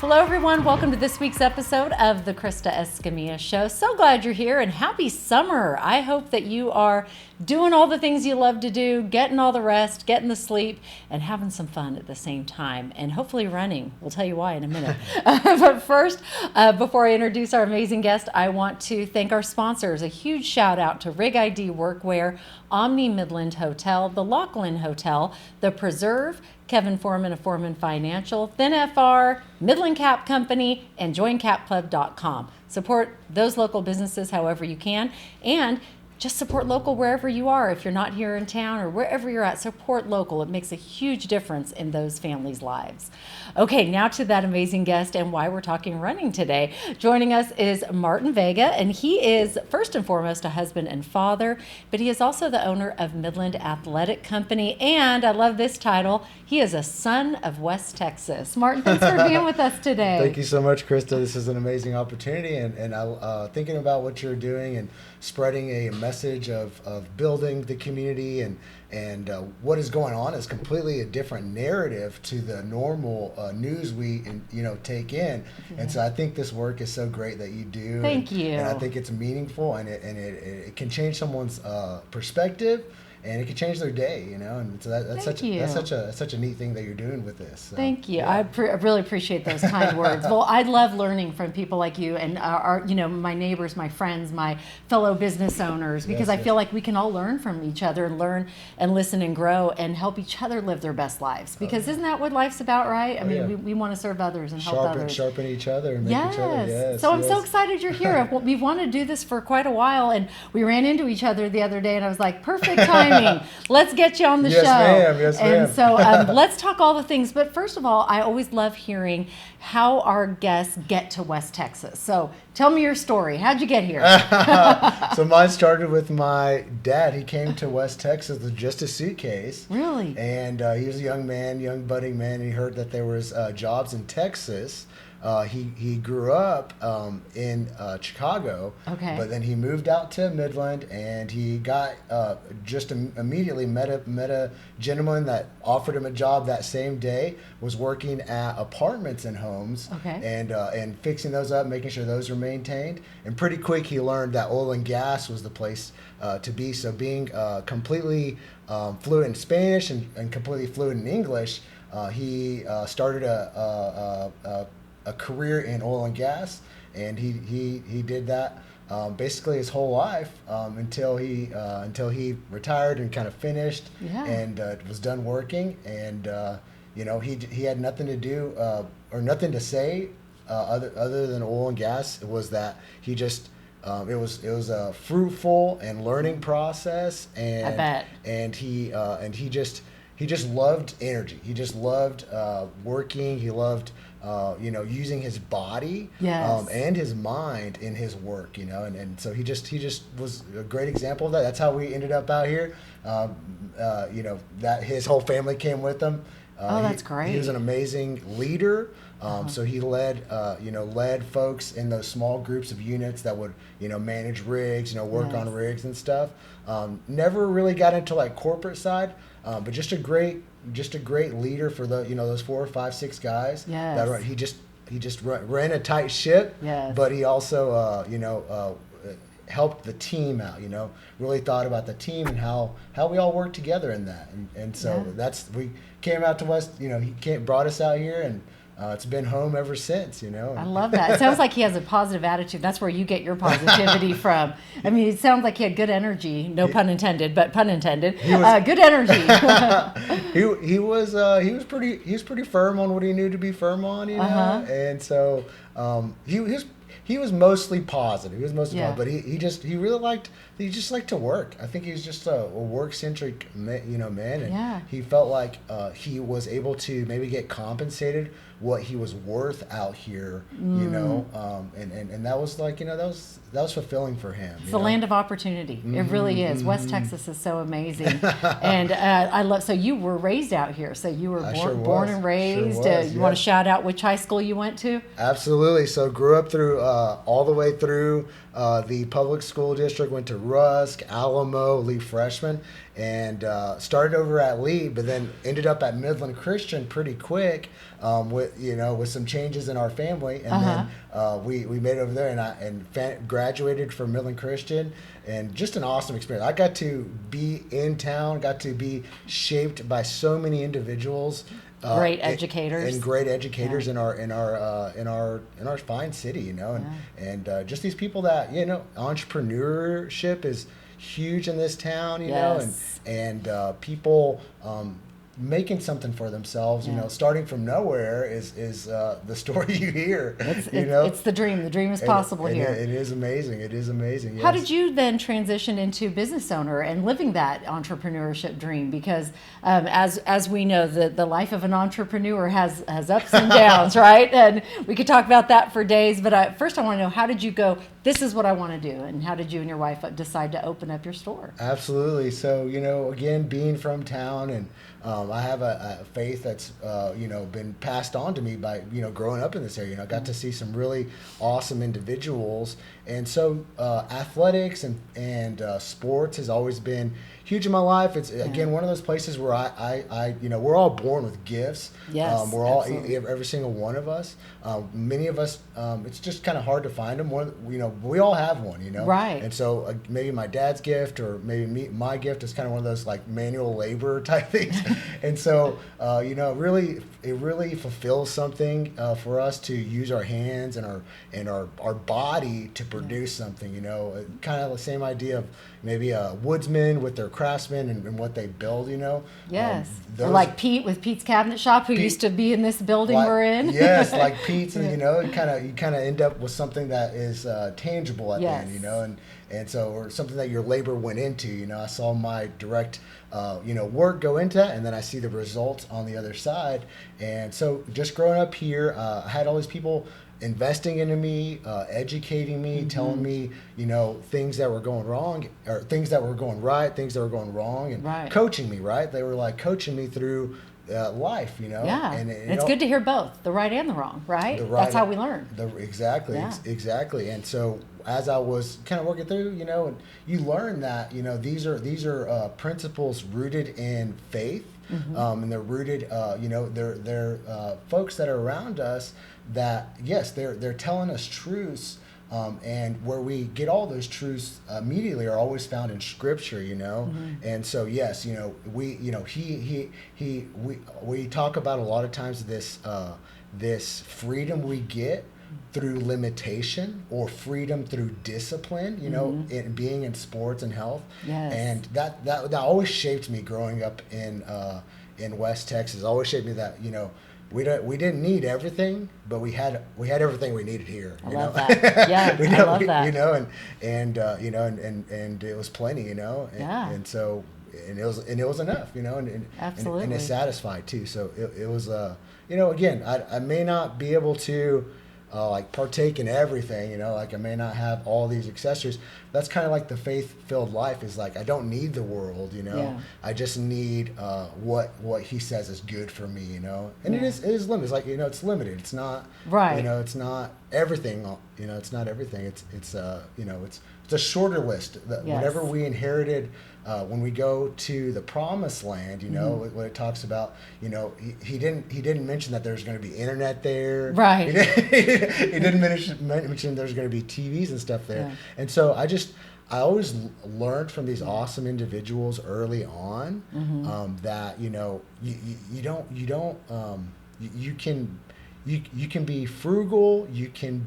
Hello, everyone. Welcome to this week's episode of the Krista Escamilla Show. So glad you're here and happy summer. I hope that you are doing all the things you love to do, getting all the rest, getting the sleep, and having some fun at the same time, and hopefully running. We'll tell you why in a minute. But first, before I introduce our amazing guest, I want to thank our sponsors. A huge shout out to Rig ID Workwear, Omni Midland Hotel, the Laughlin Hotel, The Preserve, Kevin Foreman of Foreman Financial, Thin FR, Midland Cap Company, and JoinCapClub.com. Support those local businesses however you can, and just support local wherever you are. If you're not here in town or wherever you're at, support local. It makes a huge difference in those families' lives. Okay, now to that amazing guest and why we're talking running today. Joining us is Martin Vega, and he is first and foremost a husband and father, but he is also the owner of Midland Athletic Company, and I love this title, he is a son of West Texas. Martin, thanks for being with us today. Thank you so much, Krista. This is an amazing opportunity, and thinking about what you're doing and spreading a message of building the community and what is going on is completely a different narrative to the normal news we take in. And so I think this work is so great that you do. Thank you. And I think it's meaningful, and it can change someone's perspective. And it could change their day, and so that's such a neat thing that you're doing with this. So, Thank you. Yeah. I really appreciate those kind words. Well, I love learning from people like you and our my neighbors, my friends, my fellow business owners, because I feel like we can all learn from each other and learn and listen and grow and help each other live their best lives. Because isn't that what life's about, right? I mean, we want to serve others and help others. Sharpen each other and make each other. Yes. So I'm so excited you're here. We've wanted to do this for quite a while, and we ran into each other the other day, and I was like, perfect timing. Let's get you on the show. Yes, ma'am. And so let's talk all the things. But first of all, I always love hearing how our guests get to West Texas. So tell me your story. How'd you get here? So mine started with my dad. He came to West Texas with just a suitcase. Really? And he was a young budding man, and he heard that there was jobs in Texas. He grew up in Chicago, but then he moved out to Midland, and he got immediately met a gentleman that offered him a job that same day. Was working at apartments and homes, and fixing those up, making sure those were maintained. And pretty quick he learned that oil and gas was the place to be. So being completely fluent in Spanish and completely fluent in English, he started a career in oil and gas, and he did that basically his whole life until he retired and kind of finished and was done working, and he had nothing to do or nothing to say other than oil and gas. It was that he just it was a fruitful and learning process, and I bet. And he just loved energy. He just loved working. He loved using his body and his mind in his work, and so he just was a great example of that. That's how we ended up out here. That his whole family came with him. That's great. He was an amazing leader. So he led folks in those small groups of units that would, manage rigs, work on rigs and stuff. Never really got into like corporate side, but just a great leader for those 4, 5, 6 guys. Yes. He just ran a tight ship. Yes. But he also helped the team out. Really thought about the team and how we all work together in that. And so we came out to West. He brought us out here, and it's been home ever since, I love that. It sounds like he has a positive attitude. That's where you get your positivity from. I mean, it sounds like he had good energy. No pun intended, but pun intended. Good energy. he was pretty firm on what he knew to be firm on, and so he was mostly positive. Positive, but he just liked to work. I think he was just a work-centric man, and he felt like he was able to maybe get compensated what he was worth out here, and that was like that was fulfilling for him. It's the land of opportunity. It really is. West Texas is so amazing, and I love. So you were raised out here. So you were born and raised. Sure was, you want to shout out which high school you went to? Absolutely. So grew up through all the way through the public school district, went to Rusk, Alamo, Lee freshman, and started over at Lee, but then ended up at Midland Christian pretty quick with some changes in our family, and then we made it over there, and graduated from Midland Christian, and just an awesome experience. I got to be in town, got to be shaped by so many individuals. Great educators and great educators in our fine city, and just these people that entrepreneurship is huge in this town, and people making something for themselves, starting from nowhere is the story you hear. It's the dream. The dream is possible here. It is amazing. It is amazing. Yes. How did you then transition into business owner and living that entrepreneurship dream? Because as we know, the life of an entrepreneur has ups and downs, right? And we could talk about that for days. But first, I want to know, how did you go, this is what I want to do, and how did you and your wife decide to open up your store? Absolutely. So again, being from town, and I have a faith that's been passed on to me by growing up in this area. I got to see some really awesome individuals, and so athletics and sports has always been huge in my life. It's again one of those places where I we're all born with gifts. Yes, we're all every single one of us. Many of us, it's just kind of hard to find them. We all have one, Right. And so maybe my dad's gift, or maybe my gift is kind of one of those like manual labor type things. And so it really fulfills something for us to use our hands and our body to produce something. Kind of the same idea of maybe a woodsman with their craftsmen and what they build. Yes. Or like Pete with Pete's Cabinet Shop, who used to be in this building we're in. Yes, like Pete's, and you kind of end up with something that is tangible at the end, and so, or something that your labor went into. I saw my direct work go into that, and then I see the results on the other side. And so just growing up here, I had all these people investing into me, educating me, telling me, things that were going wrong, or things that were going right, things that were going wrong, and coaching me, right? They were like coaching me through life, Yeah, and it's good to hear both, the right and the wrong, right? That's how we learn. Exactly. And so as I was kind of working through, and you learn that, these are principles rooted in faith, and they're rooted, they're folks that are around us that, yes, they're telling us truths. And where we get all those truths immediately are always found in Scripture, And so, yes, we talk about a lot of times this freedom we get through limitation, or freedom through discipline, in being in sports and health. Yes. And that always shaped me growing up in West Texas. It always shaped me that, we didn't need everything, but we had everything we needed here. I love that. Yeah, I love that. And it was plenty, and so it was enough, and absolutely, and it satisfied too. So it was again, I may not be able to partake in everything, like I may not have all these accessories. That's kind of like the faith-filled life, is like, I don't need the world, I just need what he says is good for me, and it is limited. It's like, it's limited. It's not right. It's not everything. It's not everything. It's a shorter list. Whatever we inherited when we go to the promised land, what it talks about, he didn't mention that there's going to be internet there. Right. He didn't mention there's going to be TVs and stuff there. Yeah. And so I always learned from these awesome individuals early on, that you can be frugal, you can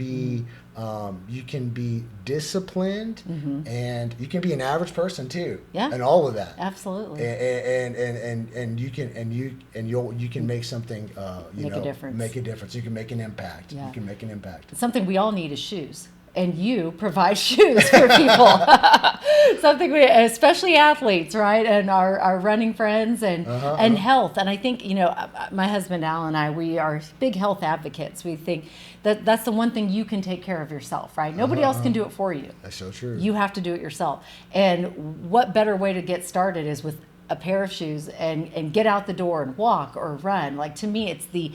be disciplined, and you can be an average person too. Yeah. And all of that. Absolutely. And you can make something, make a difference. Make a difference. You can make an impact. Yeah. You can make an impact. Something we all need is shoes. And you provide shoes for people. Something especially athletes, right? And our running friends and health. And I think, my husband Al and I, we are big health advocates. We think that's the one thing you can take care of yourself, right? Nobody else can do it for you. That's so true. You have to do it yourself. And what better way to get started is with a pair of shoes and get out the door and walk or run. Like, to me, it's the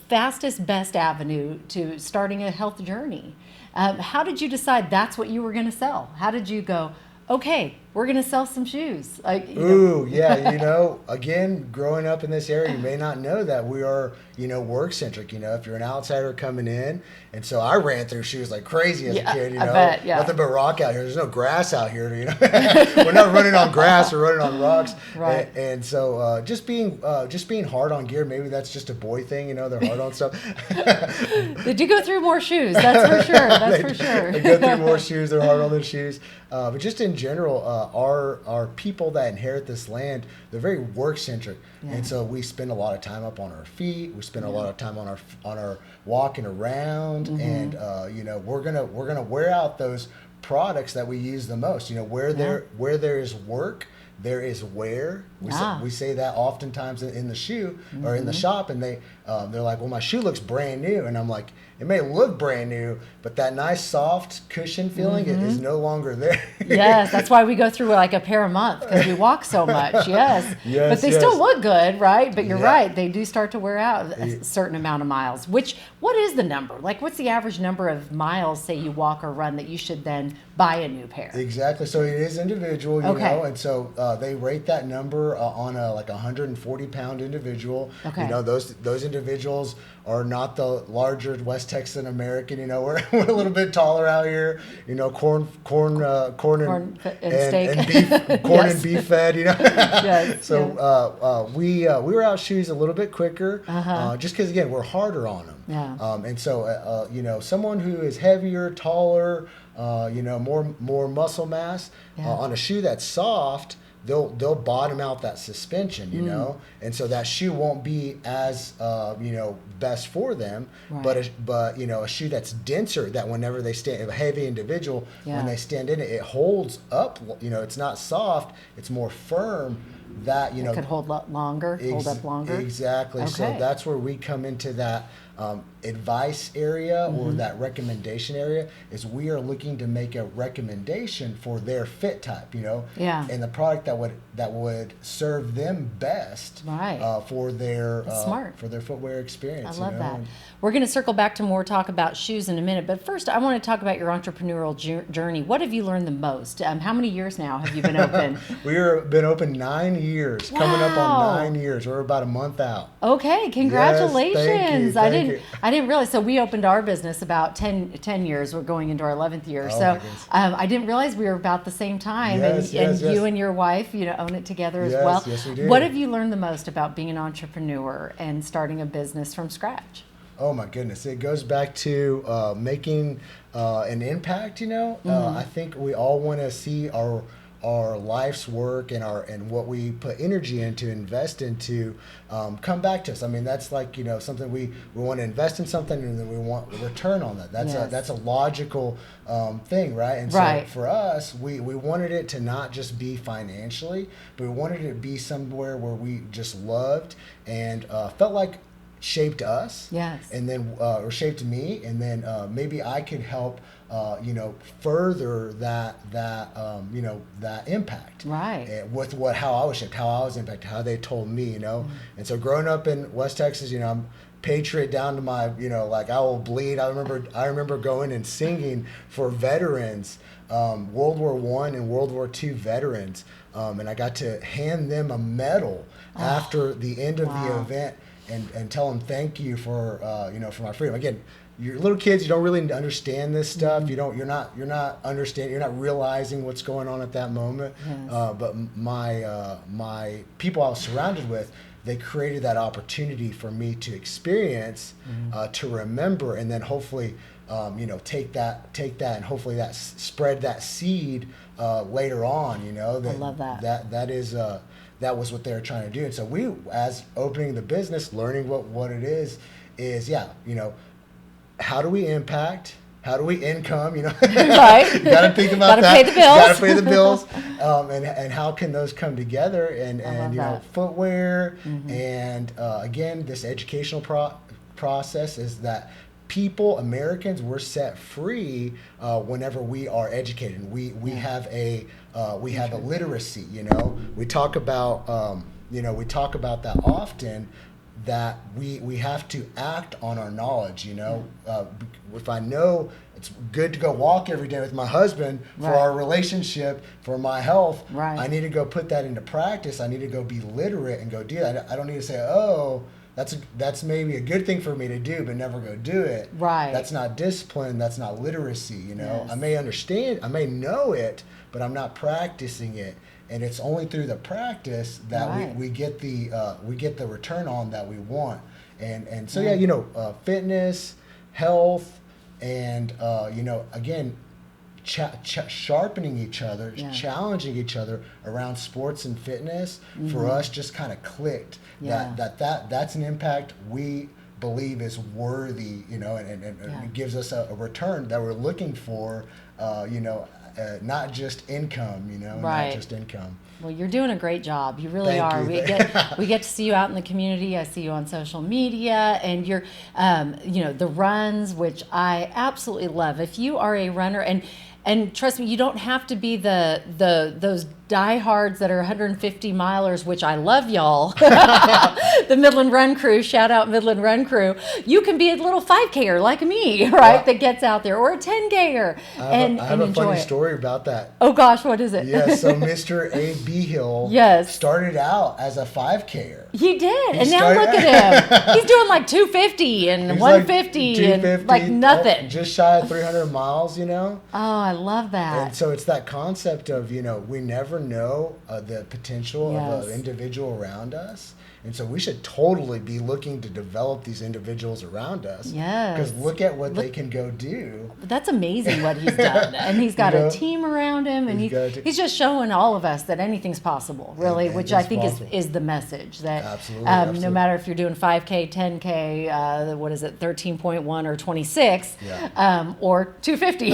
fastest, best avenue to starting a health journey. How did you decide that's what you were going to sell? How did you go, okay, we're going to sell some shoes? Like, yeah, again, growing up in this area, you may not know that we are, work centric. If you're an outsider coming in, and so I ran through shoes like crazy as a kid. I bet, nothing but rock out here. There's no grass out here. We're not running on grass. We're running on rocks. Right. And so just being hard on gear. Maybe that's just a boy thing. They're hard on stuff. They do go through more shoes. That's for sure. That's for sure. They go through more shoes. They're hard on their shoes. But just in general, our people that inherit this land, they're very work centric, and so we spend a lot of time up on our feet. We spend a lot of time on our walking around, and we're gonna wear out those products that we use the most. Where there is work, there is wear. We say that oftentimes in the shoe or in the shop, and they're like, well, my shoe looks brand new, and I'm like, it may look brand new, but that nice soft cushion feeling is no longer there. Yes, that's why we go through like a pair a month, because we walk so much. Yes, but they still look good, right? But you're right, they do start to wear out a certain amount of miles. What is the number? Like, what's the average number of miles, say you walk or run, that you should then buy a new pair? Exactly. So it is individual, you know, and so they rate that number on a 140-pound individual. Okay. Those individuals are not the larger West Texan American. We're a little bit taller out here. Corn and steak. And beef, corn and beef fed. Yes, so we were out shoes a little bit quicker, just because again we're harder on them. Yeah. And so someone who is heavier, taller, more muscle mass on a shoe that's soft, they'll bottom out that suspension, and so that shoe won't be as best for them. Right. But a shoe that's denser, that whenever they stand, a heavy individual, when they stand in it, it holds up. It's not soft; it's more firm. That it could hold up longer. Exactly. Okay. So that's where we come into that advice area or that recommendation area. Is we are looking to make a recommendation for their fit type, and the product that would serve them best, for their footwear experience. I love that. We're going to circle back to more talk about shoes in a minute, but first I want to talk about your entrepreneurial journey. What have you learned the most? How many years now have you been open? We've been open 9 years. Wow. Coming up on 9 years. We're about a month out. Okay, congratulations. Yes, thank you. I didn't realize. So we opened our business about 10 years. We're going into our 11th year. Oh, I didn't realize we were about the same time. Yes, and you and your wife, own it together as well. Yes, we do. What have you learned the most about being an entrepreneur and starting a business from scratch? Oh my goodness! It goes back to making an impact. I think we all want to see our life's work and what we put energy into, invest into, come back to us. I mean, that's like something we want to invest in something, and then we want a return on that. That's a logical thing, right? And so for us, we wanted it to not just be financially, but we wanted it to be somewhere where we just loved and felt like shaped us, and then or shaped me, and then maybe I could help further that impact, with how I was shaped, how I was impacted, how they told me, and so growing up in West Texas, I'm patriot down to my, I will bleed. I remember going and singing for veterans, World War I and World War II veterans, and I got to hand them a medal after the end of the event. And tell them thank you for for my freedom. Again, you're little kids. You don't really understand this stuff. You're not realizing what's going on at that moment. Yes. But my people I was surrounded with, they created that opportunity for me to experience, to remember, and then hopefully, take that, and hopefully that spread that seed later on. I love that. That was what they were trying to do. And so we, as opening the business, learning what it is, how do we impact? How do we income? Right. You got to think about that. Got to pay the bills. Got to pay the bills. And how can those come together? And footwear, and again, this educational process is that Americans, we're set free whenever we are educated. We have a we have illiteracy. We talk about that often, that we have to act on our knowledge. If I know it's good to go walk every day with my husband for our relationship, for my health, I need to go put that into practice. I need to go be literate and go do that. I don't need to say, oh, that's maybe a good thing for me to do, but never go do it. That's not discipline. That's not literacy. I may understand, I may know it, but I'm not practicing it. And it's only through the practice that we get the return on that we want. And so fitness, health, and again, sharpening each other, challenging each other around sports and fitness, for us just kind of clicked that's an impact we believe is worthy, and it gives us a return that we're looking for, not just income, not just income. Well, you're doing a great job. You really are. We get to see you out in the community. I see you on social media, and you're, the runs, which I absolutely love. If you are a runner, and trust me, you don't have to be those diehards that are 150 milers, which I love, y'all. The Midland Run Crew, shout out Midland Run Crew. You can be a little 5K-er like me, right? That gets out there, or a 10K-er and I have a funny it. story about that. Oh gosh, what is it? So Mr. A. Behill started out as a 5K-er. He did, and now look at him. He's doing like 250 and 150 and like nothing. Just shy of 300 miles, Oh, I love that. And so it's that concept of, we never know the potential of an individual around us. And so we should totally be looking to develop these individuals around us. Because look at what they can go do. That's amazing what he's done. And he's got a team around him, and he's just showing all of us that anything's possible, really, which I think is the message. That absolutely. No matter if you're doing 5K, 10K, 13.1 or 26, or 250,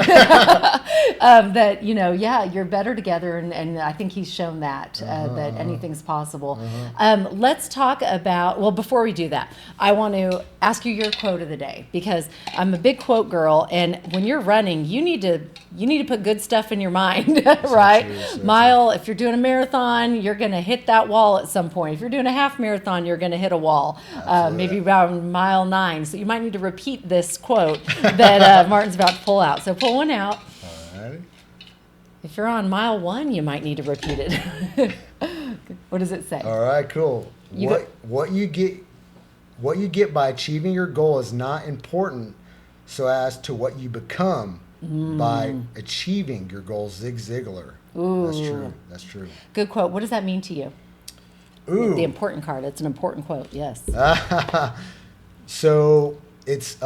that, you're better together. And I think he's shown that, that anything's possible. Let's talk about, well, before we do that, I want to ask you your quote of the day, because I'm a big quote girl, and when you're running, you need to put good stuff in your mind, right? If you're doing a marathon, you're going to hit that wall at some point. If you're doing a half marathon, you're going to hit a wall, maybe around mile 9. So you might need to repeat this quote that Martin's about to pull out. So pull one out. All right. If you're on mile 1, you might need to repeat it. What does it say? All right, cool. What you get by achieving your goal is not important so as to what you become by achieving your goal. Zig Ziglar. Ooh. That's true. Good quote. What does that mean to you? Ooh. The important card. It's an important quote. Yes. So it's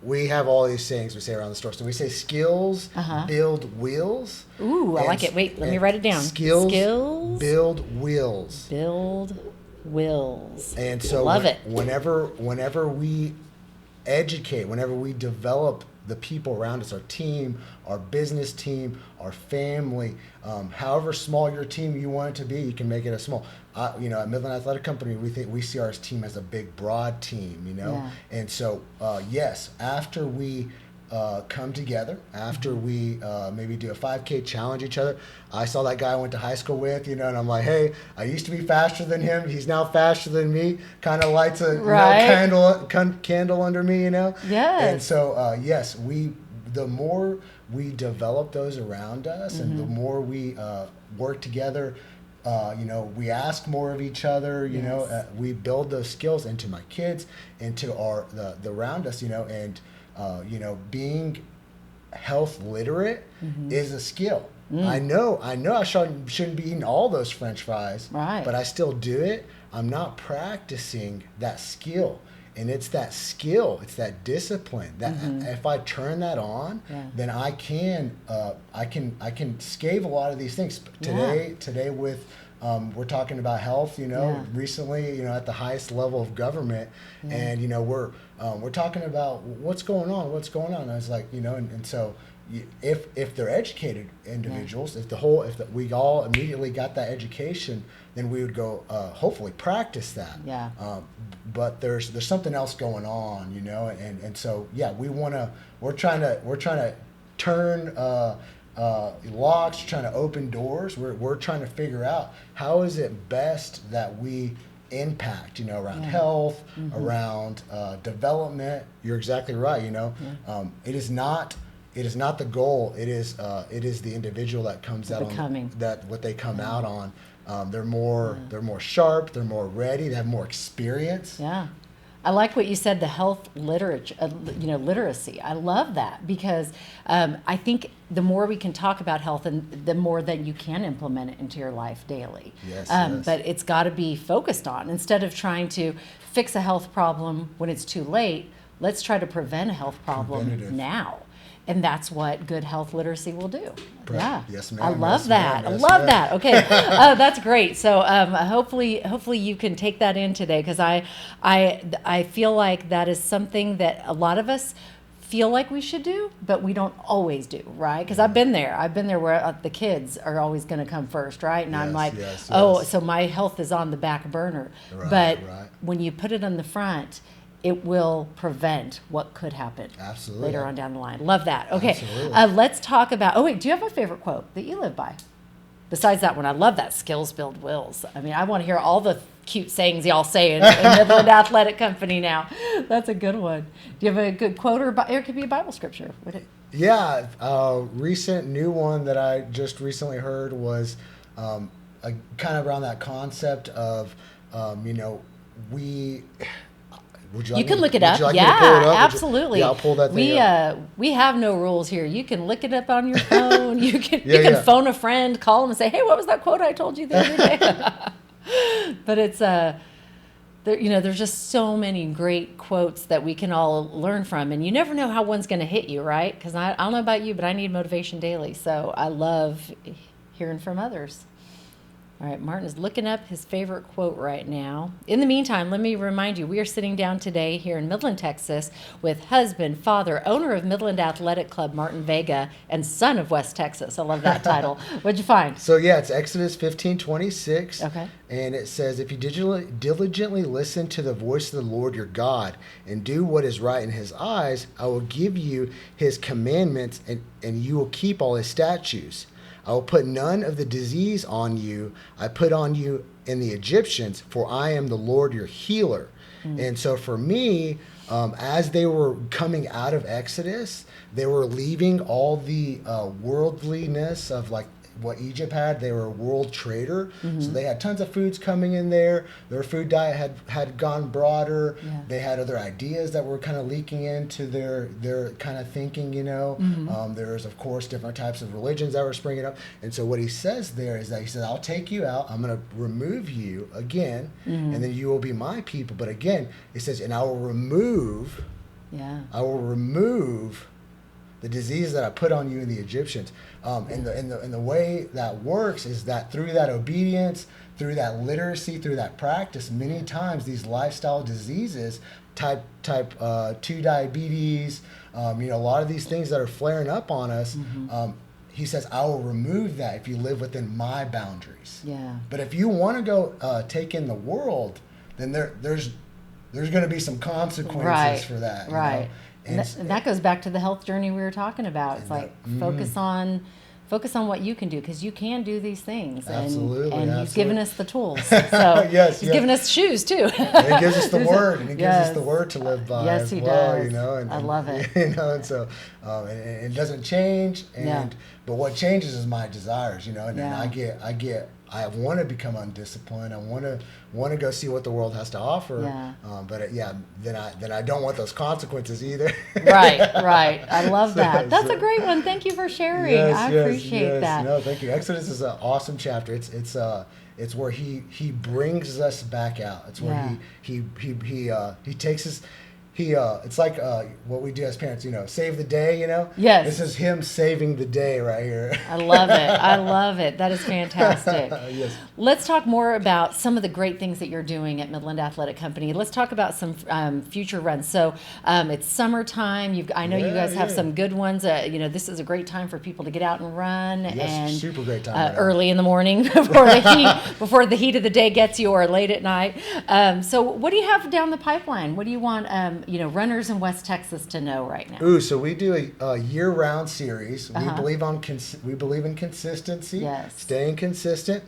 we have all these sayings we say around the store. So we say skills build wheels. Ooh, I like it. Wait, let me write it down. Skills build wheels. Build wheels. And so love it. Whenever we educate, whenever we develop the people around us, our team, our business team, our family, however small your team you want it to be, you can make it a small. At Midland Athletic Company, we see our team as a big, broad team, And so, yes, after we come together, after we maybe do a 5K, challenge each other. I saw that guy I went to high school with, and I'm like, hey, I used to be faster than him. He's now faster than me. Kind of lights a candle under me, Yes. And so, yes, the more we develop those around us, and the more we work together. We ask more of each other, we build those skills into my kids, into the around us, and, being health literate is a skill. I know I shouldn't be eating all those French fries, but I still do it. I'm not practicing that skill. And it's that skill, it's that discipline that if I turn that on, then I can scave a lot of these things. Today with we're talking about health, recently, at the highest level of government, and we're talking about what's going on. And I was like, and so if they're educated individuals, if we all immediately got that education, then we would go hopefully practice that. But there's something else going on, and so we're trying to turn locks, trying to open doors. We're trying to figure out how is it best that we impact, around health, around development. You're exactly right. It is not the goal. It is the individual that comes out on that what they come out on. They're more sharp. They're more ready. They have more experience. Yeah. I like what you said, the health literacy. I love that because I think the more we can talk about health, and the more that you can implement it into your life daily. Yes, But it's got to be focused on. Instead of trying to fix a health problem when it's too late, let's try to prevent a health problem now. And that's what good health literacy will do. Yeah. Yes, ma'am. I love yes, that. Ma'am. Yes, I love ma'am. that. Okay. That's great. So hopefully you can take that in today, because I feel like that is something that a lot of us feel like we should do, but we don't always do, right? Because I've been there where the kids are always going to come first, right? And I'm like, so my health is on the back burner. But when you put it on the front, it will prevent what could happen later on down the line. Love that. Okay, let's talk about, do you have a favorite quote that you live by? Besides that one, I love that skills build wills. I mean, I want to hear all the cute sayings y'all say in Midland Athletic Company now. That's a good one. Do you have a good quote, or it could be a Bible scripture? Yeah, recent new one that I just recently heard was kind of around that concept of, You can look it up. Absolutely. I'll pull that thing up. We have no rules here. You can look it up on your phone. You can phone a friend, call them and say, hey, what was that quote I told you the other day? But it's there's just so many great quotes that we can all learn from, and you never know how one's going to hit you, right? Because I don't know about you, but I need motivation daily. So I love hearing from others. All right, Martin is looking up his favorite quote right now. In the meantime, let me remind you, we are sitting down today here in Midland, Texas, with husband, father, owner of Midland Athletic Club, Martin Vega, and son of West Texas. I love that title. What'd you find? So, it's Exodus 15:26. Okay. And it says, if you diligently listen to the voice of the Lord your God and do what is right in his eyes, I will give you his commandments, and you will keep all his statutes. I will put none of the disease on you I put on you in the Egyptians, for I am the Lord your healer. And so for me, as they were coming out of Exodus, they were leaving all the worldliness of like what Egypt had. They were a world trader, so they had tons of foods coming in there. Their food diet had gone broader. They had other ideas that were kind of leaking into their kind of thinking, There's, of course, different types of religions that were springing up. And so what he says there is that he says, I'll take you out, I'm going to remove you again, and then you will be my people. But again, it says, and I will remove the disease that I put on you in the Egyptians. And the way that works is that through that obedience, through that literacy, through that practice, many times these lifestyle diseases, type 2 diabetes, a lot of these things that are flaring up on us, he says, I will remove that if you live within my boundaries. Yeah. But if you want to go take in the world, then there's going to be some consequences for that. Right. And that goes back to the health journey we were talking about. It's like focus on what you can do, because you can do these things. And he's given us the tools. So he's given us shoes too. And he gives us the word, and he gives us the word to live by. Yes, he does. I love it. And so and it doesn't change. But what changes is my desires. And then I want to become undisciplined. I want to go see what the world has to offer. Then I don't want those consequences either. Right. I love that. That's a great one. Thank you for sharing. I appreciate that. No, thank you. Exodus is an awesome chapter. It's where he brings us back out. It's where he takes us. It's like what we do as parents, save the day, Yes. This is him saving the day right here. I love it. That is fantastic. Yes. Let's talk more about some of the great things that you're doing at Midland Athletic Company. Let's talk about some future runs. So it's summertime. I know you guys have some good ones. This is a great time for people to get out and run. Yes, and super great time. Early in the morning before the heat of the day gets you, or late at night. So what do you have down the pipeline? What do you want? runners in West Texas to know right now? Ooh, so we do a year-round series. We believe in consistency, yes. staying consistent.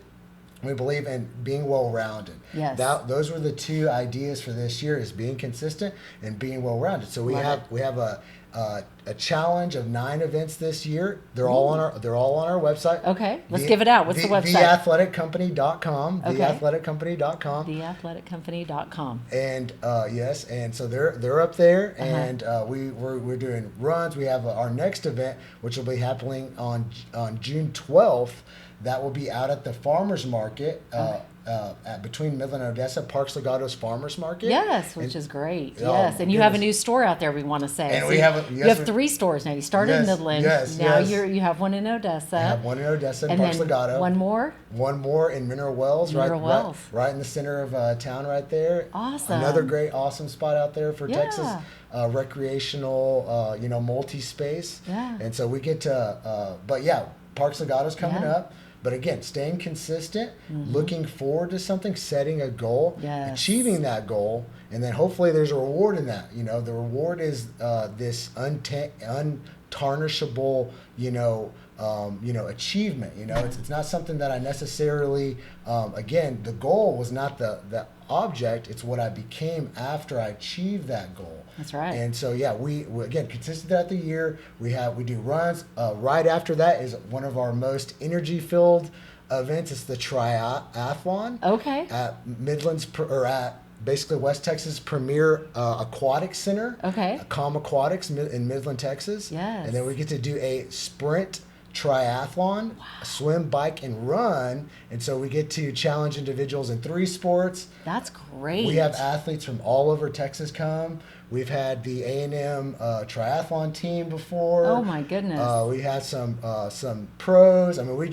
We believe in being well-rounded. Yes. Those were the two ideas for this year: is being consistent and being well-rounded. So we have a challenge of 9 events this year. They're all on our website. Okay, let's give it out. What's the website? theathleticcompany.com. Okay. Theathleticcompany.com. Theathleticcompany.com. And yes, and so they're up there, and we're doing runs. We have our next event, which will be happening on June 12th. That will be out at the farmers market. Between Midland and Odessa, Parks Legato's Farmers Market. Yes, which is great. Yes, and you have a new store out there. We want to say. And so we have you have 3 stores now. You started in Midland. Yes. Now you have one in Odessa. I have one in Odessa, and Parks then Legato. One more. One more in Mineral Wells. Right in the center of town, right there. Awesome. Another great, awesome spot out there for Texas recreational, multi-space. Yeah. And so we get to, Parks Legato's coming up. But again, staying consistent, looking forward to something, setting a goal, achieving that goal, and then hopefully there's a reward in that. The reward is this untarnishable, achievement. It's not something that I necessarily. Again, the goal was not the object; it's what I became after I achieved that goal. That's right. And so we again consistent throughout the year. We do runs. Right after that is one of our most energy filled events. It's the triathlon. Okay. At Midland's at basically West Texas' premier aquatic center. Okay. Calm Aquatics in Midland, Texas. Yes. And then we get to do a sprint triathlon, swim, bike, and run. And so we get to challenge individuals in 3 sports. That's great. We have athletes from all over Texas come. We've had the A&M triathlon team before. Oh my goodness. We had some pros. I mean,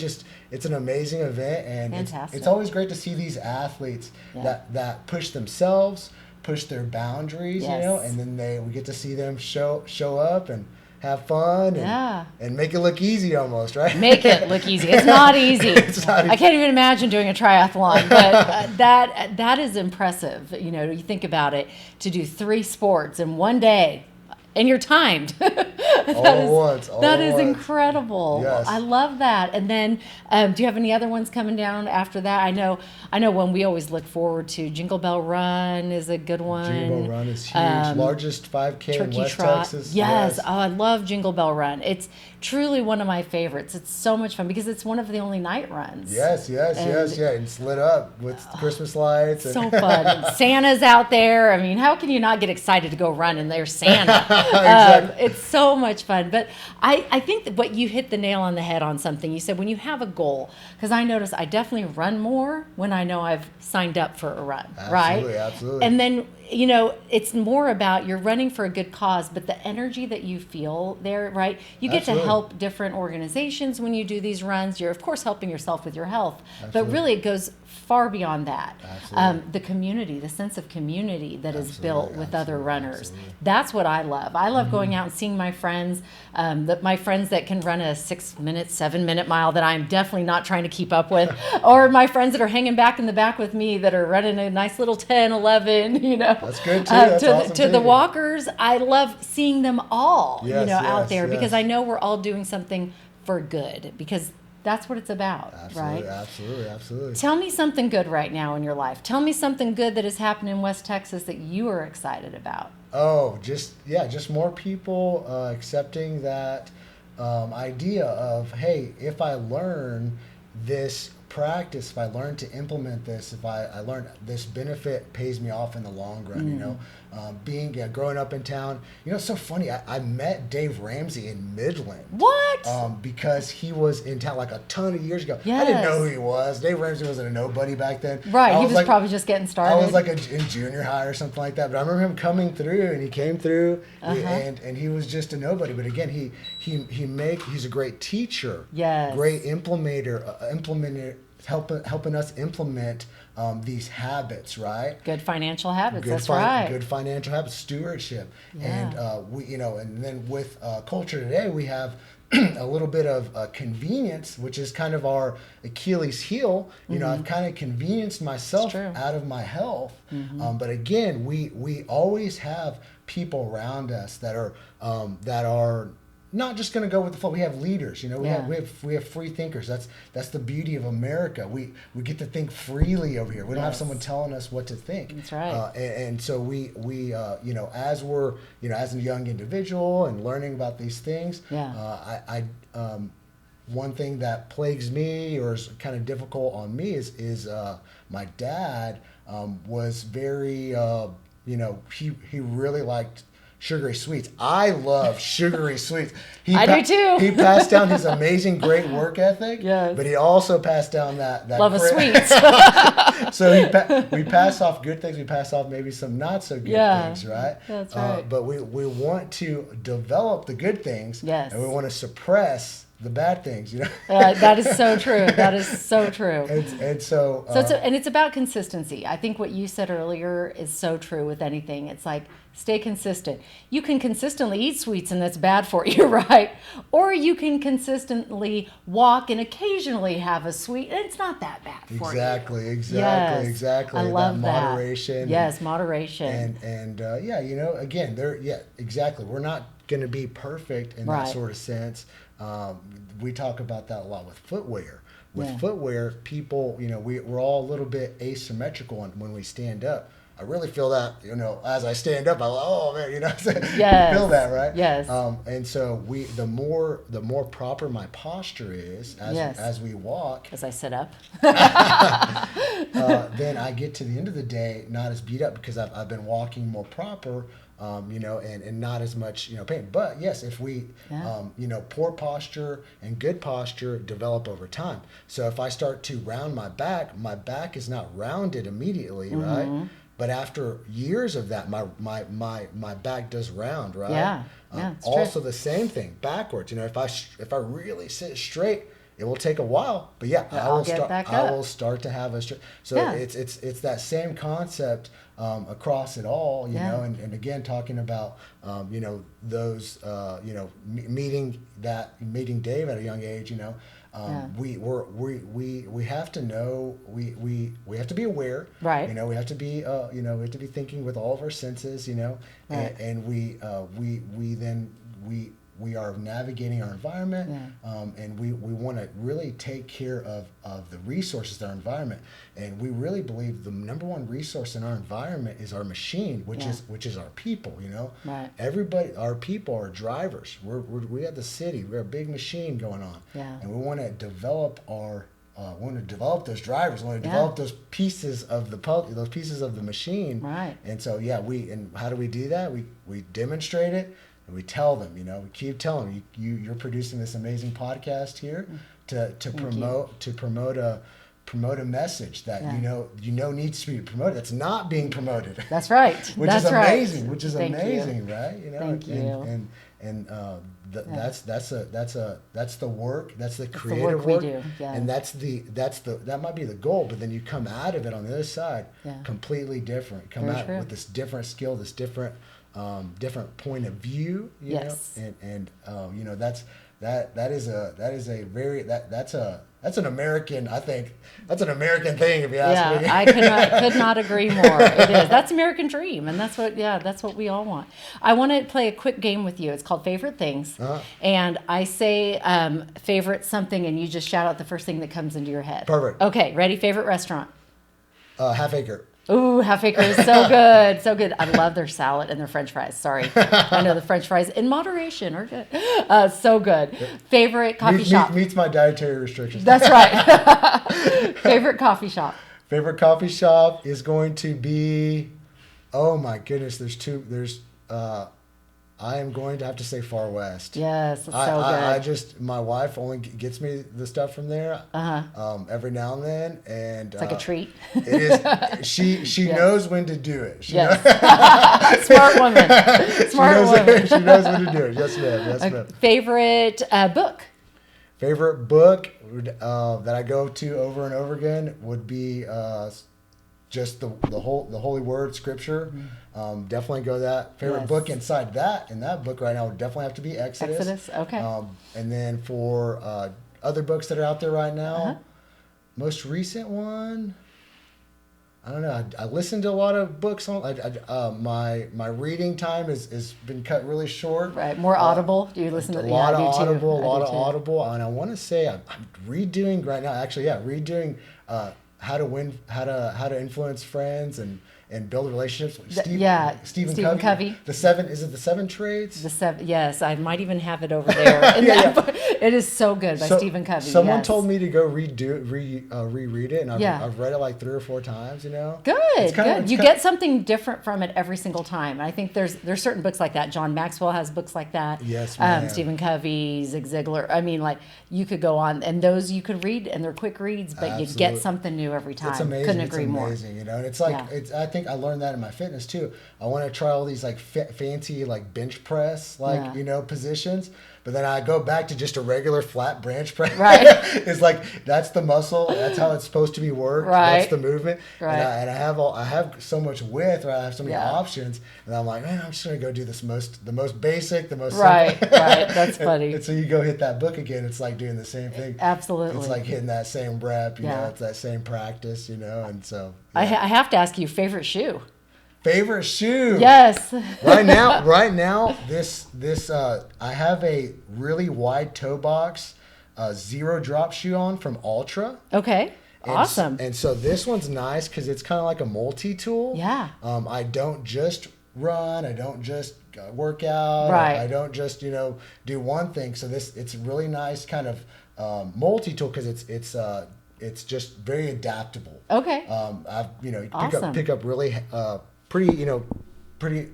it's an amazing event, and it's always great to see these athletes that push themselves, push their boundaries, and then we get to see them show up and have fun and make it look easy almost, right? Make it look easy. It's not easy. It's not easy. I can't even imagine doing a triathlon, but that is impressive. You think about it, to do 3 sports in one day, and you're timed. That is incredible. Yes. I love that. And then, do you have any other ones coming down after that? I know one we always look forward to. Jingle Bell Run is a good one. Jingle Bell Run is huge. Largest 5K in West Texas. Yes. Oh, I love Jingle Bell Run. It's truly one of my favorites. It's so much fun because it's one of the only night runs. Yes. It's lit up with Christmas lights. So fun. And Santa's out there. I mean, how can you not get excited to go run and there's Santa? Exactly. It's so much fun. But I think that what you hit the nail on the head on something. You said when you have a goal, because I notice I definitely run more when I know I've signed up for a run, right? Absolutely. And then, it's more about you're running for a good cause, but the energy that you feel there, right? You get to help different organizations when you do these runs. You're, of course, helping yourself with your health, but really it goes far beyond that. The community, the sense of community that is built with other runners. That's what I love. I love going out and seeing my friends, my friends that can run a 6-minute, 7-minute mile that I'm definitely not trying to keep up with, or my friends that are hanging back in the back with me that are running a nice little 10, 11, That's good too. That's awesome to too. the walkers, I love seeing them all, Yes, out there yes. because I know we're all doing something for good because that's what it's about, right? Absolutely. Tell me something good right now in your life. Tell me something good that has happened in West Texas that you are excited about. Oh, just more people accepting that idea of, hey, if I learn this practice, if I learn to implement this, if I learn this benefit pays me off in the long run, growing up in town. It's so funny. I met Dave Ramsey in Midland. What? Because he was in town like a ton of years ago. Yes. I didn't know who he was. Dave Ramsey wasn't a nobody back then. Right. He was probably just getting started. I was like in junior high or something like that. But I remember him coming through, and he came through, and he was just a nobody. But again, he's a great teacher. Yes. Great implementer, helping us implement these habits, right? Good financial habits. That's right. Good financial habits, stewardship, Yeah. and and then with culture today, we have a little bit of convenience, which is kind of our Achilles heel. You know, I've kind of convenienced myself out of my health. But again, we always have people around us that are not just going to go with the flow. We have leaders, you know. We have free thinkers. That's the beauty of America. We get to think freely over here. We don't have someone telling us what to think. That's right. And so we you know, as we're, you know, as a young individual and learning about these things, one thing that plagues me or is kind of difficult on me is my dad was very you know, he really liked sugary sweets. I love sugary sweets. I do too. He passed down his amazing, great work ethic, but he also passed down that love of sweets. So we pass off good things. We pass off maybe some not so good things, right? That's right. But we want to develop the good things, and we want to suppress the bad things, you know. That is so true. That is so true. So it's about consistency. I think what you said earlier is so true with anything. It's like, stay consistent. You can consistently eat sweets and that's bad for you, right? Or you can consistently walk and occasionally have a sweet and it's not that bad for you. Exactly. I love that. Moderation. Yes, moderation. And yeah, you know, again, exactly. We're not going to be perfect in that sort of sense. We talk about that a lot with footwear. With footwear, people, you know, we're all a little bit asymmetrical when we stand up. I really feel that, you know, as I stand up, I'm like, oh man, you know, feel that, right? Yes. And so the more proper my posture is as we walk, as I sit up, then I get to the end of the day not as beat up because I've been walking more proper. You know, and not as much, you know, pain. But yes, if we, you know, poor posture and good posture develop over time. So if I start to round my back is not rounded immediately, right? But after years of that, my back does round, right? Yeah. Also the same thing backwards. You know, if I really sit straight, it will take a while, but I will start to have a straight. So it's that same concept across it all, you know, and again talking about you know, those you know, meeting Dave at a young age, you know. We have to know, we have to be aware, right? You know, we have to be you know, we have to be thinking with all of our senses, you know, and we are navigating our environment, and we want to really take care of the resources of our environment. And we really believe the number one resource in our environment is our machine, which is our people, you know. Right. Everybody, our people are drivers. We have the city. We're a big machine going on. And we want to develop those drivers. We want to develop those pieces of the machine. Right. And so and how do we do that? We demonstrate it. And we tell them, you know, we keep telling them, you're producing this amazing podcast here to promote a message that you know needs to be promoted. That's not being promoted. That's right. Which is Thank amazing, you. right? You know, Thank you. That's the work. That's the creative work. We do. Yeah. And that might be the goal, but then you come out of it on the other side completely different. Come out with this different skill, this different point of view, you know, and you know, that's an American, I think that's an American thing, if you ask me. I could not agree more. It is. That's American dream, and that's what we all want. I want to play a quick game with you. It's called Favorite Things, and I say favorite something, and you just shout out the first thing that comes into your head. Perfect. Okay, ready? Favorite restaurant? Half Acre. Ooh, Half Acre is so good. So good. I love their salad and their French fries. Sorry. I know the French fries in moderation are good. So good. Favorite coffee shop? Meets my dietary restrictions. That's right. Favorite coffee shop? Favorite coffee shop is going to be, oh my goodness, I am going to have to say Far West. Yes, it's so good. My wife only gets me the stuff from there every now and then, and it's like a treat. It is. She knows when to do it. Smart woman. Smart woman. She knows when to do it. Yes, ma'am. Yes, ma'am. Favorite book? Favorite book that I go to over and over again would be just the Holy Word, Scripture. Definitely go that. Favorite book inside that, in that book right now would definitely have to be Exodus. Okay. And then for other books that are out there right now, most recent one, I don't know. I listened to a lot of books. My reading time has been cut really short. Right, more Audible. Do you listen to a lot of Audible? A lot of Audible, and I want to say I'm redoing right now. Actually, redoing how to influence friends and build relationships. Stephen Covey. The 7 traits? The 7. Yes, I might even have it over there. It is so good by Stephen Covey. Someone told me to go reread it, and I've read it like 3 or 4 times. Good. You get something different from it every single time. I think there's certain books like that. John Maxwell has books like that. Yes, ma'am. Stephen Covey, Zig Ziglar. I mean, like, you could go on, and those you could read, and they're quick reads, but you get something new every time. It's amazing. Couldn't agree more. Amazing, and it's like I think I learned that in my fitness too. I want to try all these like fancy like bench press positions, but then I go back to just a regular flat bench press. Right. It's like that's the muscle. That's how it's supposed to be worked. Right. That's the movement. Right. And I have so much width, or I have so many options, and I'm like, man, I'm just gonna go do the most basic, the most right. simple. Right. That's funny. And so you go hit that book again. It's like doing the same thing. Absolutely. It's like hitting that same rep. You know, it's that same practice. And so. Yeah. I have to ask you, favorite shoe. Favorite shoe? Yes. right now, this I have a really wide toe box, 0 drop shoe on from Ultra. Okay. Awesome. And so this one's nice because it's kind of like a multi-tool. Yeah. I don't just run. I don't just work out. Right. I don't just do one thing. So it's really nice kind of multi-tool because it's just very adaptable. Okay. I've pick up really pretty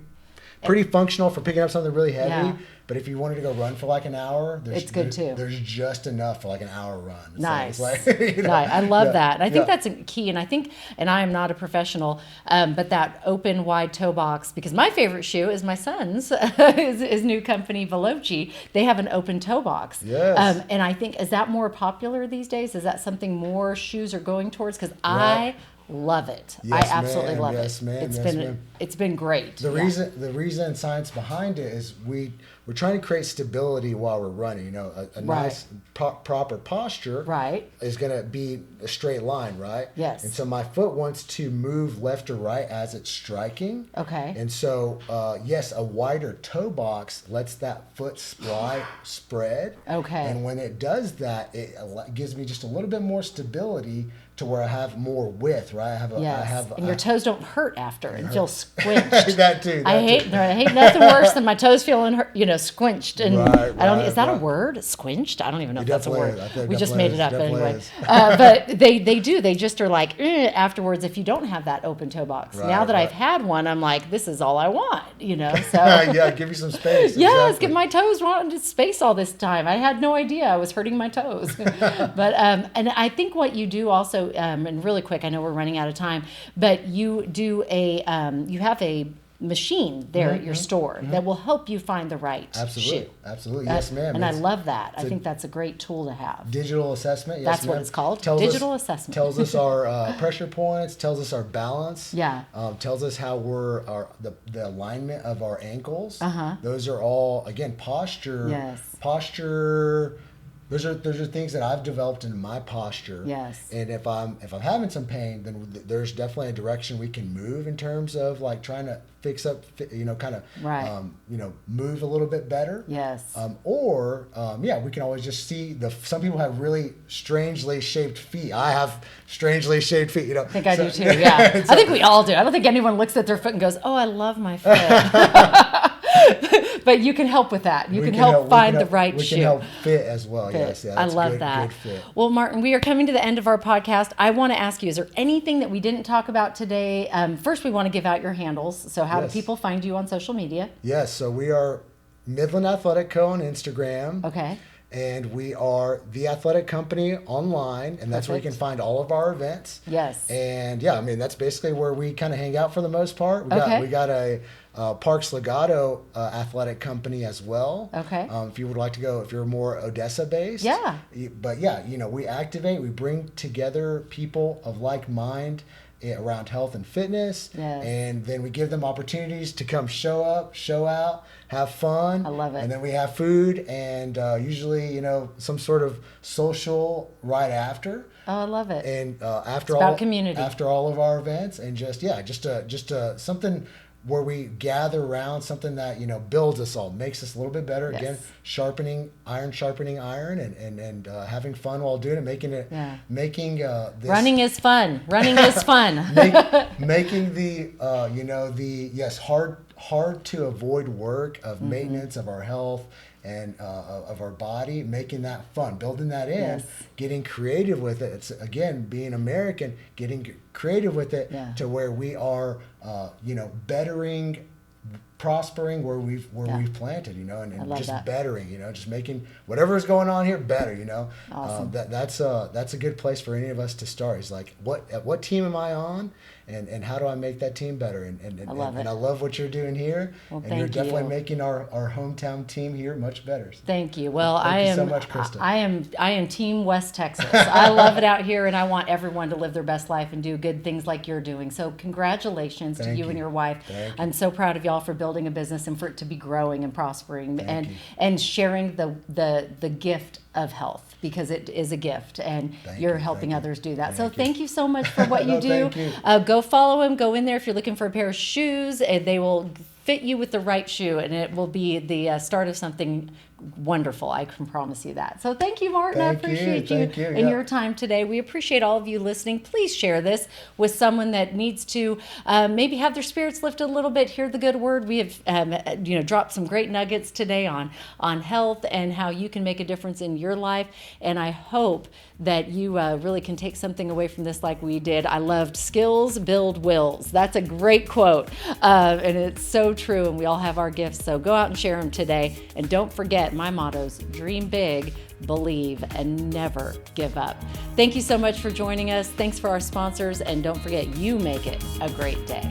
functional for picking up something really heavy. Yeah. But if you wanted to go run for like an hour, it's good too. There's just enough for like an hour run. Nice. Nice. I love that. And I think that's a key. And I am not a professional, but that open, wide toe box, because my favorite shoe is my son's, his new company, Veloci. They have an open toe box. Yes. And I think, is that more popular these days? Is that something more shoes are going towards? Because I love it. Yes, I absolutely love it. Yes, ma'am. It's been great. The reason and science behind it is we're trying to create stability while we're running. A nice proper posture is going to be a straight line, right? Yes. And so my foot wants to move left or right as it's striking. Okay. And so yes, a wider toe box lets that foot spread. Okay. And when it does that, it gives me just a little bit more stability to where I have more width, right? And your toes don't hurt after and feel squinched. That too. I hate nothing worse than my toes feeling squinched. And is that a word? Squinched? I don't even know if that's a word. We just made it up anyway. But they do. They just are like afterwards. If you don't have that open toe box, now that I've had one, I'm like, this is all I want. So yeah, give you some space. Yes, get my toes wanting space all this time. I had no idea I was hurting my toes. But and I think what you do also. And really quick, I know we're running out of time, but you do you have a machine there at your store that will help you find the right shoe. Absolutely. Yes, ma'am. And I love that. I think that's a great tool to have. Digital assessment. Yes, that's what it's called. Digital assessment. Tells us our pressure points, tells us our balance. Yeah. Tells us how the alignment of our ankles. Those are all, again, posture. Yes. Posture. Those are things that I've developed in my posture. Yes. And if I'm having some pain, then there's definitely a direction we can move in terms of like trying to fix up, move a little bit better. Yes. We can always just see some people have really strangely shaped feet. I have strangely shaped feet. I think I do too. Yeah. I think we all do. I don't think anyone looks at their foot and goes, "Oh, I love my foot." But you can help with that. You can help find the right shoe. We can help fit as well. Yes, I love that. Good fit. Well, Martin, we are coming to the end of our podcast. I want to ask you, is there anything that we didn't talk about today? First, we want to give out your handles. So how do people find you on social media? Yes, so we are Midland Athletic Co. on Instagram. Okay. And we are The Athletic Company online, and that's where you can find all of our events. Yes. And that's basically where we kind of hang out for the most part. We got a Parks Legato Athletic Company as well. Okay. If you would like to go, if you're more Odessa based. Yeah. But we activate, we bring together people of like mind around health and fitness. Yes. And then we give them opportunities to come show up, show out, have fun. I love it. And then we have food and usually, you know, some sort of social right after. Oh, I love it. And it's about community. After all of our events, and just something where we gather around, something that, you know, builds us all, makes us a little bit better. Yes. Again, sharpening iron, and having fun while doing it, making this running is fun. Running is fun. making the hard to avoid work of maintenance of our health and of our body, making that fun, building that in, Yes. getting creative with it. It's, again, being American, getting creative with it to where we are, bettering, prospering where we've planted, you know, and just bettering, you know, just making whatever is going on here better, you know. Awesome. That's a good place for any of us to start. It's like, what team am I on, and how do I make that team better? And I love what you're doing here, and you're definitely making our hometown team here much better. Thank you. Well, Thank you so much, Krista. I am Team West Texas. I love it out here, and I want everyone to live their best life and do good things like you're doing. So congratulations to you and your wife. I'm so proud of y'all for building a business and for it to be growing and prospering and sharing the gift of health, because it is a gift, and you're helping others do that. So thank you so much for what you do. Go follow him. Go in there if you're looking for a pair of shoes, and they will fit you with the right shoe, and it will be the start of something wonderful. I can promise you that. So thank you, Martin. I appreciate you and your time today. We appreciate all of you listening. Please share this with someone that needs to maybe have their spirits lifted a little bit, hear the good word. We have dropped some great nuggets today on health and how you can make a difference in your life. And I hope that you really can take something away from this like we did. I loved skills build wills. That's a great quote. And it's so true. And we all have our gifts. So go out and share them today. And don't forget my mottos: dream big, believe, and never give up. Thank you so much for joining us. Thanks for our sponsors. And don't forget, you make it a great day.